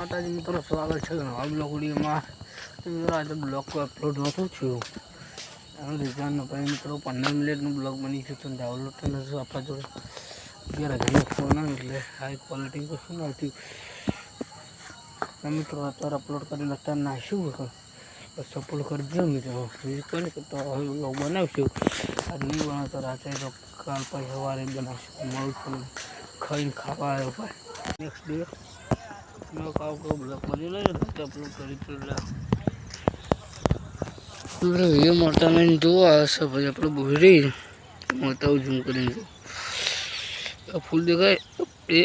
માતાજી મિત્રો સ્વાગત છે નવા બ્લોગ વિડીયોમાં. મિત્રો આજે બ્લોગ અપલોડ નહોતું થયું એનું રીઝન ભાઈ મિત્રો 15 મિનિટનું બ્લોગ બની છે તો ડાઉનલોડ તો નથી આપણા જોડે 11,000 ફોન આવે એટલે હાઈ ક્વોલિટી કશું નથી મિત્રો. અત્યારે અપલોડ કરીને અત્યારે નાખ્યું સપોર્ટ કરજો મિત્રો. બીજું કોઈ નહીં તો હવે બ્લોગ બનાવશું. આજ નહીં બનાવતો રાતે તો કાલ પછી સવારે બનાવશું. મળું ખાઈને ખાવા આવ્યો ભાઈ નેક્સ્ટ ડે મેં કાવ બ્લોગ બની લઈએ તો અપલોડ કરી એ મોટા લઈને જોવા હશે ભાઈ આપણે બોરી મોટા ઝૂમ કરીને જો ફૂલ દેખાય એ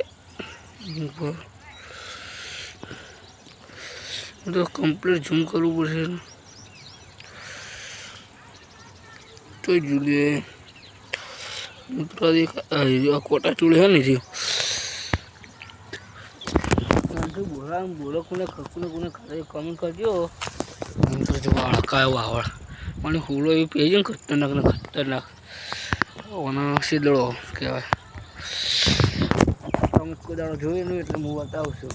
તો કમ્પ્લીટ ઝૂમ કરવું પડશે તો જોઈએ મિત્રો દેખાય કોટા ચૂડે છે ને બોલો કોને ખરે કમેન્ટ કરજો. જો વાળકા વાવળ મને હુલો એવી પેજ ને ખતરનાક ઓના સીધડો કહેવાય. તમે કોઈ દાડો જોયું નહીં એટલે હું બતાવું છું.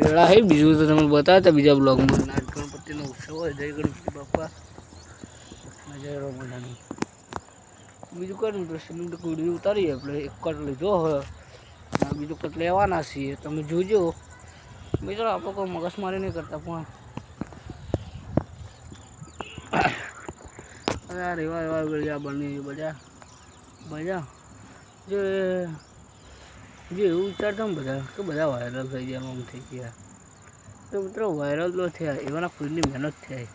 વેળા હે બીજું તો તમે બતાવતા બીજા બ્લોગમાં નાગ ગણપતિનો ઉત્સવ હોય. જય ગણપતિ બાપા જય રમણાની બીજું કઈ નહીં. સિમેન્ટ કુડી ઉતારીએ આપણે એક કટ લીધો હોય બીજું કટ લેવાના છીએ તમે જોજો મિત્રો. આપણે કોઈ મગજમારી નહીં કરતા પણ યાર એવા બધા બની બધા જે એવું વિચારતા બધા કે બધા વાયરલ થઈ ગયા આમ થઈ ગયા તો મિત્રો વાયરલ તો થયા એવાના ખુદની મહેનત થાય.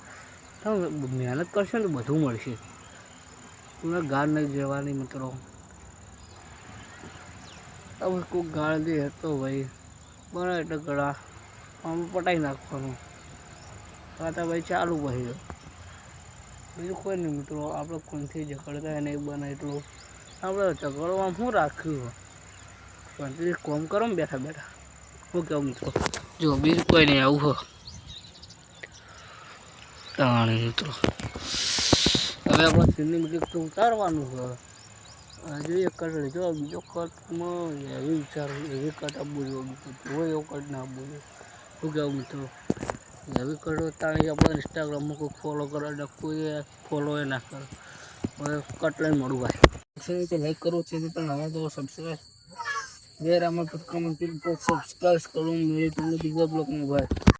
તમે મહેનત કરશો ને તો બધું મળશે. તમને ગાળ નહીં જવાની મિત્રો. હવે કોઈ ગાળ દે તો ભાઈ બને એટલે ગળા આમ પટાઈ નાખવાનું ખાતા ભાઈ ચાલુ ભાઈ. બીજું કોઈ નહીં મિત્રો. આપણે કોઈથી ઝઘડતા નહીં બને એટલું આપણે ઝઘડવામાં શું રાખ્યું શાંતિથી કોમ કરો ને બેઠા શું કેવું મિત્રો. જો બીજું કોઈ નહીં આવું હો તાણી મિત્રો. હવે આપણે સીની બધી તો ઉતારવાનું છે. હજુ એક કટ લીધો બીજો કટમાં એવી વિચારું એવી કટ આપવું જોઈએ જો એવો કટ ના આપવું જોઈએ શું કેવું મિત્રો. એવી કરો તાણી આપણે ઇન્સ્ટાગ્રામમાં કોઈ ફોલો કરો એટલે કોઈ ફોલો એ ના કરો. હવે કટ લઈને મળું ભાઈ તો લાઈક કરવું છે તો નવા તો સબસ્ક્રાઈબ જે રામાં કમેન્ટ સબસ્ક્રાઈબ કરું મેળવી તમને બીજા બ્લોગમાં ભાઈ.